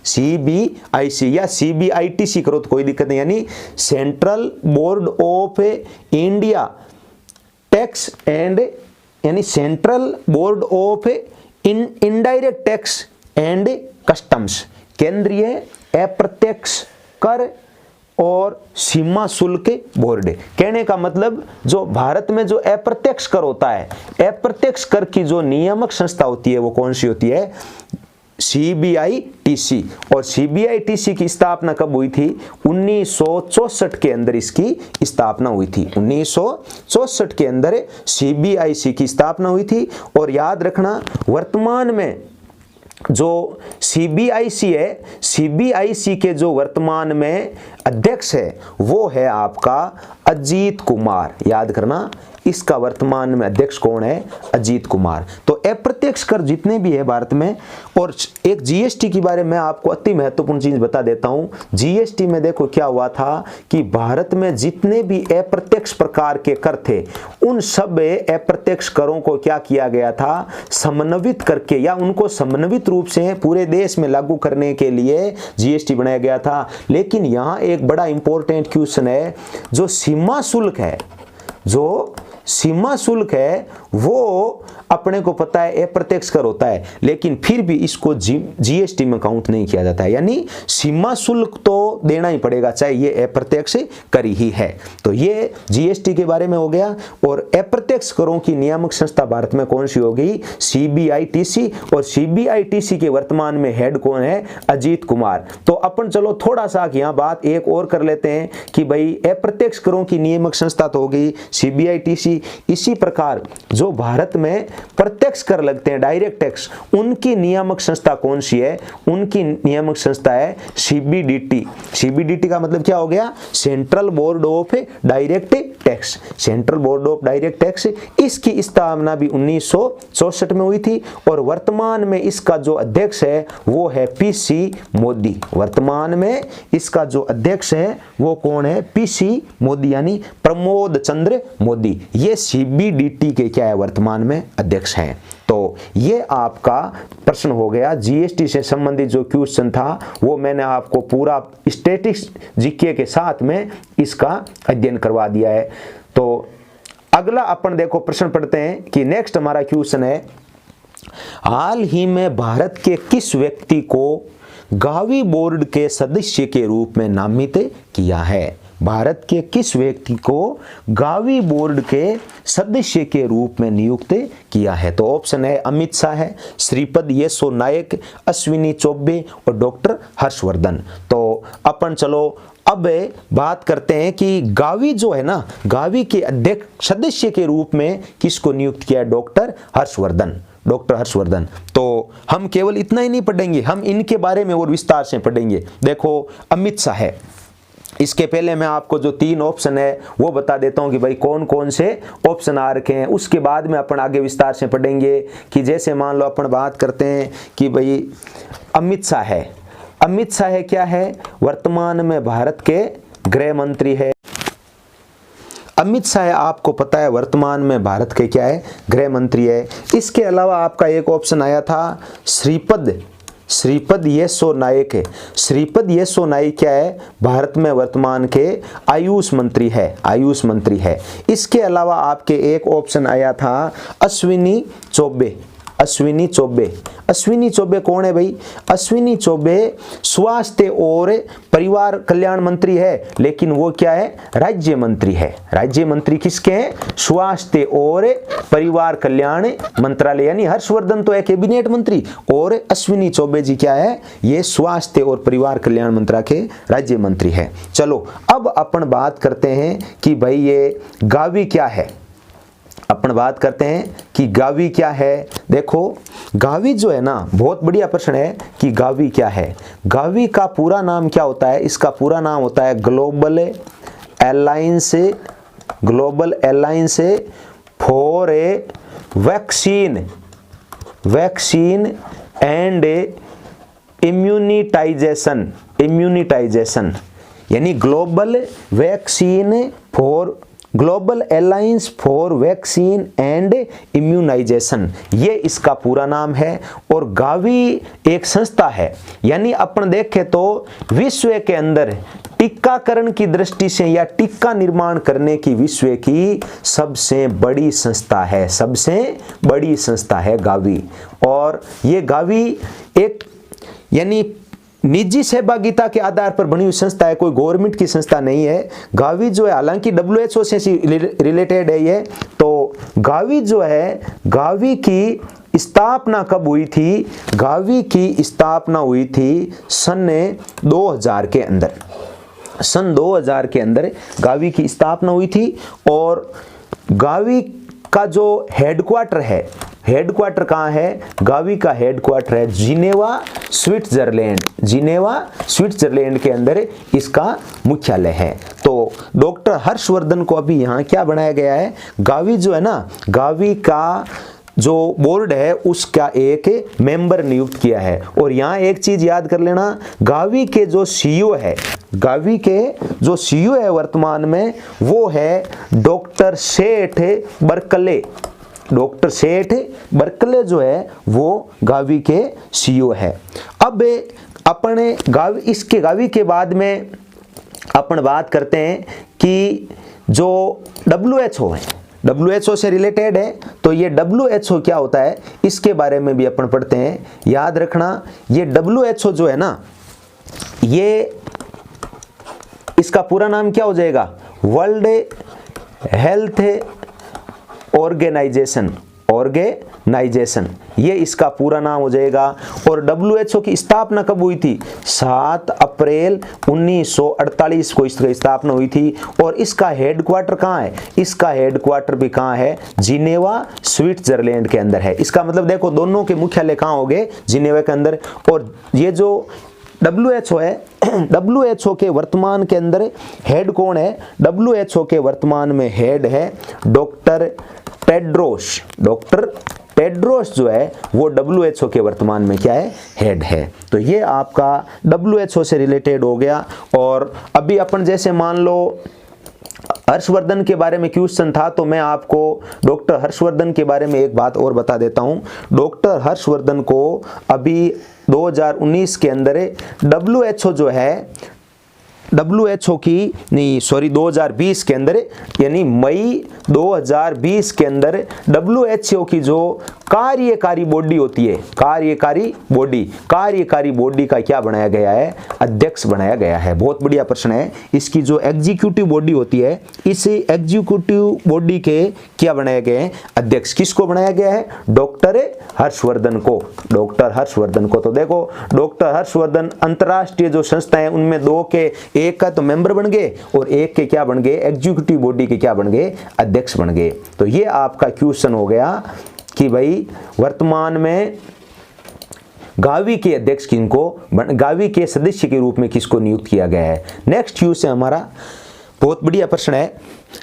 सीबीआईसी या सीबीआईटीसी करो तो कोई दिक्कत नहीं, यानी central board of India tax and, यानी central board of indirect tax and customs, केंद्रीय अप्रत्यक्ष कर और सीमा शुल्क बोर्ड। कहने का मतलब जो भारत में जो अप्रत्यक्ष कर होता है, अप्रत्यक्ष कर की जो नियामक संस्था होती है वो कौन सी होती है? सीबीआईटीसी। और सीबीआईटीसी की स्थापना कब हुई थी? 1964 के अंदर इसकी स्थापना हुई थी। 1964 के अंदर सीबीआईसी की स्थापना हुई थी। और याद रखना वर्तमान में जो सीबीआईसी है, सीबीआईसी के जो वर्तमान में अध्यक्ष है वो है आपका अजीत कुमार। याद करना इसका वर्तमान में अध्यक्ष कौन है? अजीत कुमार। तो अप्रत्यक्ष कर जितने भी है भारत में, और एक जीएसटी के बारे में आपको अति महत्वपूर्ण चीज बता देता हूं। जीएसटी में देखो क्या हुआ था कि भारत में जितने भी अप्रत्यक्ष प्रकार के कर थे उन सब अप्रत्यक्ष करों को क्या किया गया था? समन्वित करके या उनको समन्वित रूप से पूरे देश में लागू करने के लिए जीएसटी बनाया गया था। लेकिन यहाँ एक बड़ा इंपॉर्टेंट क्वेश्चन है, जो सीमा शुल्क है, जो सीमा शुल्क है वो अपने को पता है अप्रत्यक्ष कर होता है, लेकिन फिर भी इसको जीएसटी में काउंट नहीं किया जाता है, यानी सीमा शुल्क तो देना ही पड़ेगा चाहे ये अप्रत्यक्ष कर ही है। तो ये जीएसटी के बारे में हो गया। और अप्रत्यक्ष करों की नियामक संस्था भारत में कौन सी होगी? सीबीआईटीसी। और सीबीआईटीसी के वर्तमान में हेड कौन है? अजीत कुमार। तो अपन चलो थोड़ा सा यहाँ बात एक और कर लेते हैं कि भाई अप्रत्यक्ष करों की नियामक संस्था तो होगी सीबीआईटीसी, इसी प्रकार जो भारत में प्रत्यक्ष कर लगते हैं डायरेक्ट टैक्स, उनकी नियामक संस्था कौन सी है? उनकी नियामक संस्था है सीबीडीटी। सीबीडीटी का मतलब क्या हो गया? Central board of direct tax, central board of direct tax. इसकी स्थापना भी 1964 में हुई थी। और वर्तमान में इसका जो अध्यक्ष है वो है पीसी मोदी। वर्तमान में इसका जो अध्यक्ष है वो कौन है? पीसी मोदी, यानी प्रमोद चंद्र मोदी। ये सीबीडीटी के क्या है? वर्तमान में अध्यक्ष हैं। तो ये आपका प्रश्न हो गया। जीएसटी से संबंधित जो क्वेश्चन था वो मैंने आपको पूरा स्टैटिस्टिक्स जीके के साथ में इसका अध्ययन करवा दिया है। तो अगला अपन देखो प्रश्न पढ़ते हैं कि नेक्स्ट हमारा क्वेश्चन है, हाल ही में भारत के किस व्यक्ति को गावी बोर्ड के सदस्य के रूप में नामित किया है? भारत के किस व्यक्ति को गावी बोर्ड के सदस्य के रूप में नियुक्त किया है? तो ऑप्शन है अमित शाह है, श्रीपद येसो नायक, अश्विनी चौबे और डॉक्टर हर्षवर्धन। तो अपन चलो अब बात करते हैं कि गावी जो है ना, गावी के अध्यक्ष सदस्य के रूप में किसको नियुक्त किया है? Doctor Harshvardhan, doctor Harshvardhan. तो हम केवल इतना ही नहीं पढ़ेंगे, हम इनके बारे में और विस्तार से पढ़ेंगे। देखो अमित शाह है, इसके पहले मैं आपको जो 3 ऑप्शन है वो बता देता हूं कि भाई कौन कौन से ऑप्शन आ रखे हैं, उसके बाद में अपन आगे विस्तार से पढ़ेंगे। कि जैसे मान लो अपन बात करते हैं कि भाई अमित शाह है, अमित शाह क्या है? वर्तमान में भारत के गृह मंत्री है। अमित शाह आपको पता है वर्तमान में भारत के क्या है? गृह मंत्री है। इसके अलावा आपका एक ऑप्शन आया था श्रीपद येसो नायक है। श्रीपद येसो नायक क्या है? भारत में वर्तमान के आयुष मंत्री है, आयुष मंत्री है। इसके अलावा आपके एक ऑप्शन आया था अश्विनी चौबे, अश्विनी चौबे। अश्विनी चौबे कौन है भाई? अश्विनी चौबे स्वास्थ्य और परिवार कल्याण मंत्री है, लेकिन वो क्या है? राज्य मंत्री है। राज्य मंत्री किसके हैं? स्वास्थ्य और परिवार कल्याण मंत्रालय, यानी हर्षवर्धन तो है कैबिनेट मंत्री और अश्विनी चौबे जी क्या है? ये स्वास्थ्य और परिवार कल्याण मंत्रालय के राज्य मंत्री है। चलो अब अपन बात करते हैं कि भाई ये गावी क्या है। अपन बात करते हैं कि गावी क्या है। देखो गावी जो है ना, बहुत बढ़िया प्रश्न है कि गावी क्या है। गावी का पूरा नाम क्या होता है? इसका पूरा नाम होता है global alliance for a vaccine and immunization, यानी global alliance for vaccine and immunization, ये इसका पूरा नाम है। और गावी एक संस्था है, यानी अपन देखें तो विश्व के अंदर टीकाकरण की दृष्टि से या टीका निर्माण करने की विश्व की सबसे बड़ी संस्था है, सबसे बड़ी संस्था है गावी। और ये गावी एक यानी निजी सहभागिता के आधार पर बनी हुई संस्था है, कोई गवर्नमेंट की संस्था नहीं है। गावी जो है हालांकि WHO से रिलेटेड है ये। तो गावी जो है, गावी की स्थापना कब हुई थी? गावी की स्थापना हुई थी सन 2000 के अंदर, सन 2000 के अंदर गावी की स्थापना हुई थी। और गावी का जो हेडक्वार्टर है, हेडक्वार्टर कहाँ है? गावी का हेडक्वार्टर है जिनेवा स्विट्जरलैंड, जिनेवा स्विट्जरलैंड के अंदर इसका मुख्यालय है। तो डॉक्टर हर्षवर्धन को अभी यहाँ क्या बनाया गया है? गावी जो है ना, गावी का जो बोर्ड है उसका एक मेंबर नियुक्त किया है। और यहाँ एक चीज याद कर लेना, गावी के जो सीईओ है, गावी के जो सीईओ है वर्तमान में, वो है डॉक्टर सेठ बर्कले। डॉक्टर सेठ बर्कले जो है वो गावी के सीईओ है। अब अपने गावी के बाद में अपन बात करते हैं कि जो WHO है, WHO से रिलेटेड है। तो ये WHO क्या होता है इसके बारे में भी अपन पढ़ते हैं। याद रखना ये WHO जो है ना, ये इसका पूरा नाम क्या हो जाएगा? वर्ल्ड हेल्थ ऑर्गेनाइजेशन, ये इसका पूरा नाम हो जाएगा। और WHO की स्थापना कब हुई थी? 7 अप्रैल 1948 को इसकी स्थापना हुई थी। और इसका हेडक्वार्टर कहाँ है? इसका हेडक्वार्टर भी कहाँ है? जिनेवा स्विट्जरलैंड के अंदर है। इसका मतलब देखो दोनों के मुख्यालय कहाँ हो गए? जिनेवा के अंदर। और ये जो WHO है, WHO के वर्तमान के अंदर हेड कौन है? WHO के वर्तमान में हेड है डॉक्टर टेड्रोस। डॉक्टर टेड्रोस जो है वो WHO के वर्तमान में क्या है? हेड है। तो ये आपका WHO से रिलेटेड हो गया। और अभी अपन जैसे मान लो हर्षवर्धन के बारे में क्वेश्चन था, तो मैं आपको डॉक्टर हर्षवर्धन के बारे में एक बात और बता देता हूं। डॉक्टर हर्षवर्धन को अभी 2019 के अंदर WHO जो है WHO की नहीं सॉरी 2020 के अंदर यानी मई 2020 के अंदर WHO की जो कार्यकारी बॉडी होती है, कार्यकारी बॉडी का क्या बनाया गया है, अध्यक्ष बनाया गया है। बहुत बढ़िया प्रश्न है। इसकी जो एग्जीक्यूटिव बॉडी होती है, इस एग्जीक्यूटिव बॉडी के क्या बनाया गया है, अध्यक्ष। किसको बनाया गया है, डॉक्टर हर्षवर्धन को, डॉक्टर हर्षवर्धन को। तो देखो डॉक्टर हर्षवर्धन अंतरराष्ट्रीय जो संस्था है उनमें दो के एक का तो मेंबर बन गए और एक के क्या बन गए, एग्जीक्यूटिव बॉडी के क्या बन गए, अध्यक्ष बन गए। तो ये आपका क्वेश्चन हो गया कि भाई वर्तमान में गावी के अध्यक्ष किनको, गावी के सदस्य के रूप में किसको नियुक्त किया गया है। नेक्स्ट क्वेश्चन हमारा बहुत बढ़िया प्रश्न है।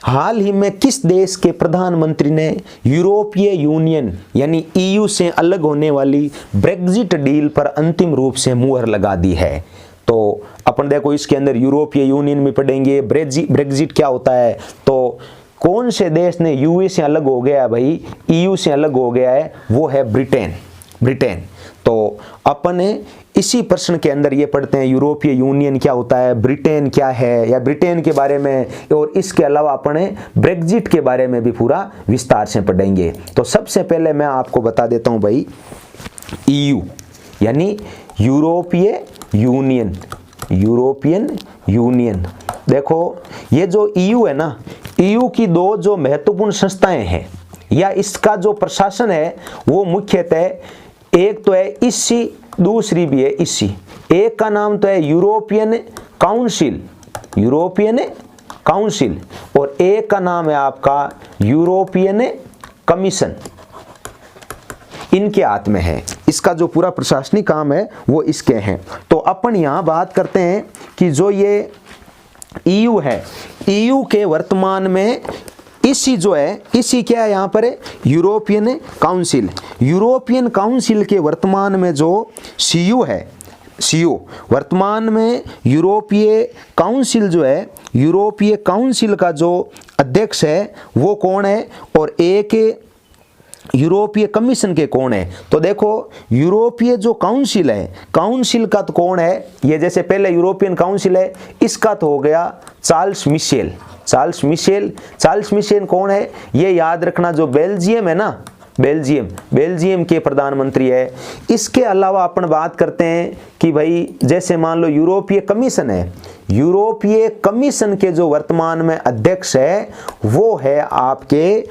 हाल ही में किस देश के प्रधानमंत्री ने यूरोपीय यूनियन यानी EU से अलग होने वाली ब्रेक्जिट डील पर अंतिम रूप से मुहर लगा दी है। तो अपन देखो इसके अंदर यूरोपीय यूनियन में पढ़ेंगे, ब्रेक्जिट क्या होता है। तो कौन से देश ने यूए से अलग हो गया है भाई, EU से अलग हो गया है, वो है ब्रिटेन। तो अपन इसी प्रश्न के अंदर ये पढ़ते हैं यूरोपीय यूनियन क्या होता है, ब्रिटेन क्या है, या ब्रिटेन के बारे में, और इसके अलावा अपन ब्रेक्जिट के बारे में भी पूरा विस्तार से पढ़ेंगे। तो सबसे पहले मैं आपको बता देता हूं भाई EU यानी यूरोपीय यूनियन। देखो ये जो EU है ना, EU की दो जो महत्वपूर्ण संस्थाएं हैं या इसका जो प्रशासन है वो मुख्यतः एक तो है ICI, दूसरी भी है ICI। एक का नाम तो है यूरोपियन काउंसिल और एक का नाम है आपका यूरोपियन कमीशन। इनके हाथ में है, इसका जो पूरा प्रशासनिक काम है वो इसके हैं। तो अपन यहाँ बात करते हैं कि जो ये EU है, EU के वर्तमान में इसी जो है, इसी क्या है यहाँ पर है यूरोपियन काउंसिल के वर्तमान में जो CU है, वर्तमान में यूरोपीय काउंसिल जो है, यूरोपीय काउंसिल का जो अध्यक्ष है वो कौन है, और एक यूरोपीय कमीशन के कौन है। तो देखो यूरोपीय जो काउंसिल है, काउंसिल का तो कौन है, ये जैसे पहले यूरोपियन काउंसिल है, इसका तो हो गया चार्ल्स मिशेल कौन है, ये याद रखना, जो बेल्जियम है ना, बेल्जियम के प्रधानमंत्री है। इसके अलावा अपन बात करते हैं कि भाई जैसे मान लो यूरोपीय कमीशन है, यूरोपीय कमीशन के जो वर्तमान में अध्यक्ष है वो है आपके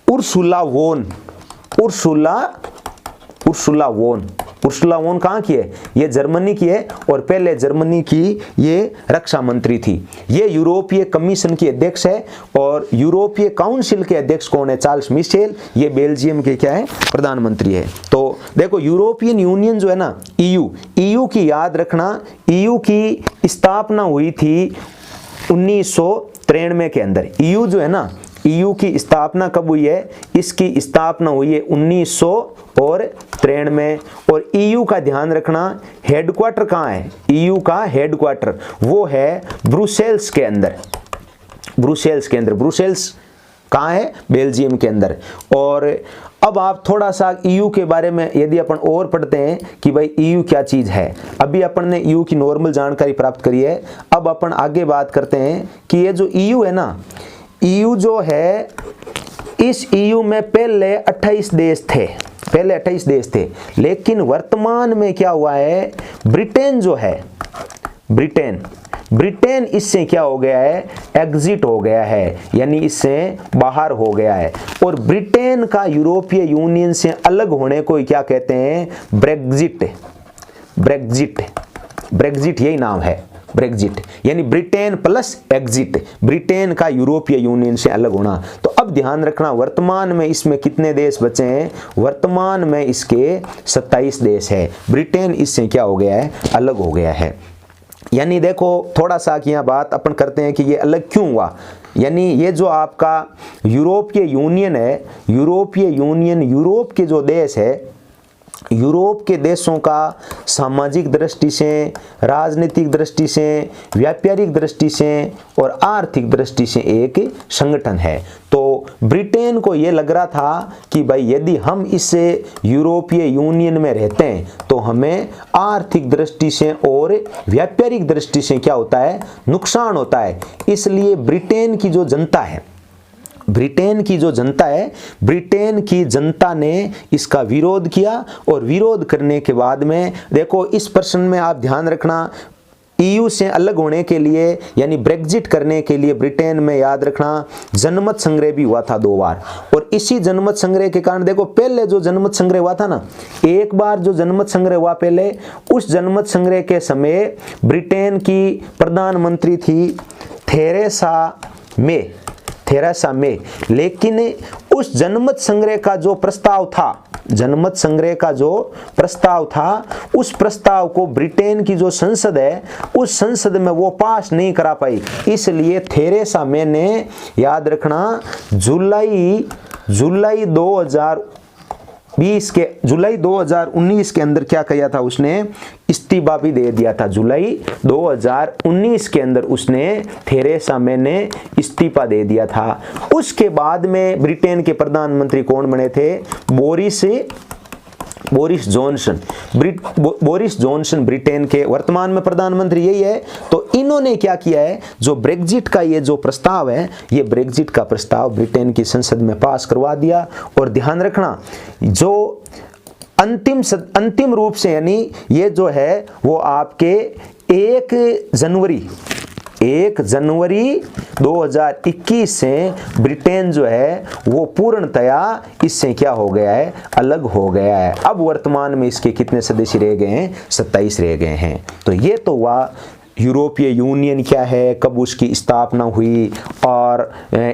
उर्सुला वोन कहाँ की है, ये जर्मनी की है, और पहले जर्मनी की ये रक्षा मंत्री थी। ये यूरोपीय कमीशन की अध्यक्ष है, और यूरोपीय काउंसिल के अध्यक्ष कौन है, चार्ल्स मिशेल, ये बेल्जियम के क्या है, प्रधानमंत्री है। तो देखो यूरोपियन यूनियन जो है ना, EU की याद रखना, EU की स्थापना हुई थी 1993 के अंदर। EU जो है ना, EU की स्थापना कब हुई है, इसकी स्थापना हुई है 1993 में। और EU का ध्यान रखना, हेडक्वार्टर कहाँ है, EU का हेडक्वार्टर वो है ब्रुसेल्स के अंदर। ब्रुसेल्स कहाँ है, बेल्जियम के अंदर। और अब आप थोड़ा सा EU के बारे में यदि अपन और पढ़ते हैं कि भाई EU क्या चीज़ है। अभी अपन ने EU की नॉर्मल जानकारी प्राप्त करी है, अब अपन आगे बात करते हैं कि ये जो EU है ना, EU जो है, इस EU में पहले 28 देश थे, लेकिन वर्तमान में क्या हुआ है, ब्रिटेन जो है, ब्रिटेन इससे क्या हो गया है, एग्जिट हो गया है, यानी इससे बाहर हो गया है। और ब्रिटेन का यूरोपीय यूनियन से अलग होने को क्या कहते हैं, ब्रेक्जिट यही नाम है, ब्रेक्जिट यानी ब्रिटेन प्लस एग्जिट, ब्रिटेन का यूरोपीय यूनियन से अलग होना। तो अब ध्यान रखना, वर्तमान में इसमें कितने देश बचे हैं, वर्तमान में इसके 27 देश है। ब्रिटेन इससे क्या हो गया है, अलग हो गया है। यानी देखो थोड़ा सा यहाँ बात अपन करते हैं कि ये अलग क्यों हुआ। यानी ये जो आपका यूरोपीय यूनियन है, यूरोप के जो देश है, यूरोप के देशों का सामाजिक दृष्टि से, राजनीतिक दृष्टि से, व्यापारिक दृष्टि से और आर्थिक दृष्टि से एक संगठन है। तो ब्रिटेन को ये लग रहा था कि भाई यदि हम इस यूरोपीय यूनियन में रहते हैं तो हमें आर्थिक दृष्टि से और व्यापारिक दृष्टि से क्या होता है, नुकसान होता है। इसलिए ब्रिटेन की जो जनता है, ब्रिटेन की जनता ने इसका विरोध किया और विरोध करने के बाद में देखो इस प्रश्न में आप ध्यान रखना, ईयू से अलग होने के लिए यानी ब्रेग्जिट करने के लिए ब्रिटेन में याद रखना जनमत संग्रह भी हुआ था 2 बार। और इसी जनमत संग्रह के कारण देखो पहले जो जनमत संग्रह हुआ था ना, एक बार जो जनमत संग्रह हुआ पहले, उस जनमत संग्रह के समय ब्रिटेन की प्रधानमंत्री थी थेरेसा मे, लेकिन उस जनमत संग्रह का जो प्रस्ताव था, उस प्रस्ताव को ब्रिटेन की जो संसद है उस संसद में वो पास नहीं करा पाई। इसलिए थेरेसा मे ने याद रखना जुलाई 2019 के अंदर क्या किया था, उसने इस्तीफा भी दे दिया था। जुलाई 2019 के अंदर उसने थेरेसा मे ने इस्तीफा दे दिया था। उसके बाद में ब्रिटेन के प्रधानमंत्री कौन बने थे, बोरिस जॉनसन ब्रिटेन के वर्तमान में प्रधानमंत्री यही है। तो इन्होंने क्या किया है, जो ब्रेग्जिट का ये जो प्रस्ताव है, ये ब्रेग्जिट का प्रस्ताव ब्रिटेन की संसद में पास करवा दिया। और ध्यान रखना जो अंतिम रूप से यानी ये जो है वो आपके 1 जनवरी 2021 से ब्रिटेन जो है वो पूर्णतया इससे क्या हो गया है, अलग हो गया है। अब वर्तमान में इसके कितने सदस्य रह गए हैं, 27 रह गए हैं। तो ये तो हुआ यूरोपीय यूनियन क्या है, कब उसकी स्थापना हुई और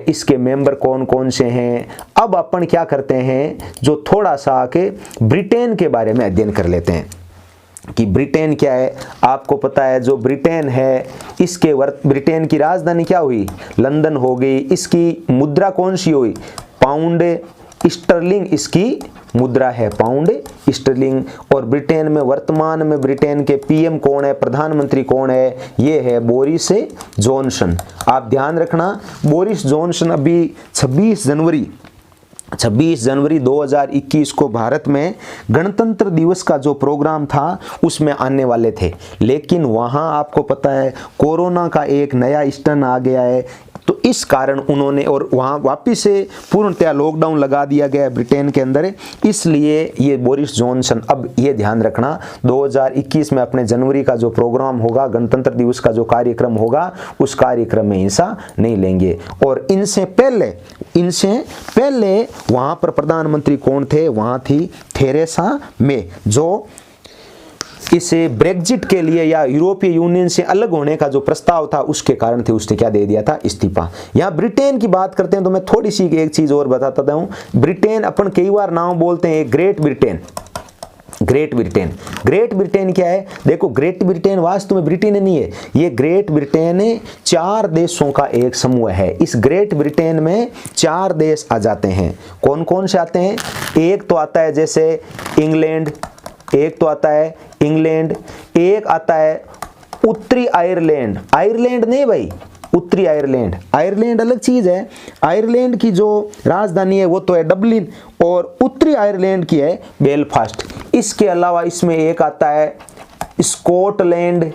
इसके मेंबर कौन कौन से हैं। अब अपन क्या करते हैं, जो थोड़ा सा आके ब्रिटेन के बारे में अध्ययन कर लेते हैं कि ब्रिटेन क्या है। आपको पता है जो ब्रिटेन है इसके ब्रिटेन की राजधानी क्या हुई, लंदन हो गई। इसकी मुद्रा कौन सी हुई, पाउंड स्टर्लिंग इसकी मुद्रा है, पाउंड स्टर्लिंग। और ब्रिटेन में वर्तमान में ब्रिटेन के पीएम कौन है, प्रधानमंत्री कौन है, ये है बोरिस जॉनसन। आप ध्यान रखना बोरिस जॉनसन अभी 26 जनवरी 2021 को भारत में गणतंत्र दिवस का जो प्रोग्राम था उसमें आने वाले थे, लेकिन वहां आपको पता है कोरोना का एक नया स्टर्न आ गया है। तो इस कारण उन्होंने और वहाँ वापिस से पूर्णतया लॉकडाउन लगा दिया गया है ब्रिटेन के अंदर। इसलिए ये बोरिस जॉनसन, अब ये ध्यान रखना 2021 में अपने जनवरी का जो प्रोग्राम होगा, गणतंत्र दिवस का जो कार्यक्रम होगा, उस कार्यक्रम में हिस्सा नहीं लेंगे। और इनसे पहले वहाँ पर प्रधानमंत्री कौन थे, वहाँ थी थेरेसा मे, जो इस ब्रेग्जिट के लिए या यूरोपीय यूनियन से अलग होने का जो प्रस्ताव था उसके कारण थे, उसने क्या दे दिया था, इस्तीफा। यहाँ ब्रिटेन की बात करते हैं तो मैं थोड़ी सी एक चीज और बताता हूँ। ब्रिटेन अपन कई बार नाम बोलते हैं ग्रेट ब्रिटेन क्या है, देखो ग्रेट ब्रिटेन वास्तव में ब्रिटेन नहीं है, ये ग्रेट ब्रिटेन 4 देशों का एक समूह है। इस ग्रेट ब्रिटेन में 4 देश आ जाते हैं। कौन कौन से आते हैं, एक तो आता है जैसे इंग्लैंड, एक आता है उत्तरी आयरलैंड नहीं भाई, उत्तरी आयरलैंड अलग चीज है। आयरलैंड की जो राजधानी है वो तो है डबलिन और उत्तरी आयरलैंड की है बेलफास्ट। इसके अलावा इसमें एक आता है स्कॉटलैंड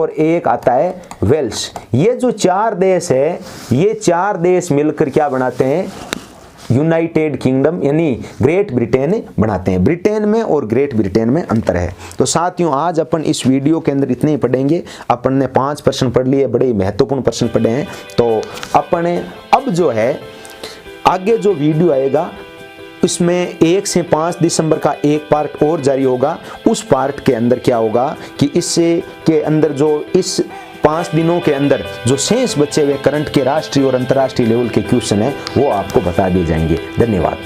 और एक आता है वेल्स। ये जो 4 देश है, ये 4 देश मिलकर क्या बनाते हैं, यूनाइटेड किंगडम यानी ग्रेट ब्रिटेन बनाते हैं। ब्रिटेन में और ग्रेट ब्रिटेन में अंतर है। तो साथियों आज अपन इस वीडियो के अंदर इतने ही पढ़ेंगे। अपन ने 5 प्रश्न पढ़ लिए, बड़े महत्वपूर्ण प्रश्न पढ़े हैं। तो अपन अब जो है आगे जो वीडियो आएगा इसमें 1 से 5 दिसंबर का एक पार्ट और जारी होगा। उस पार्ट के अंदर क्या होगा कि इससे के अंदर जो इस 5 दिनों के अंदर जो शेष बचे हुए करंट के राष्ट्रीय और अंतर्राष्ट्रीय लेवल के क्वेश्चन है वो आपको बता दिए जाएंगे। धन्यवाद।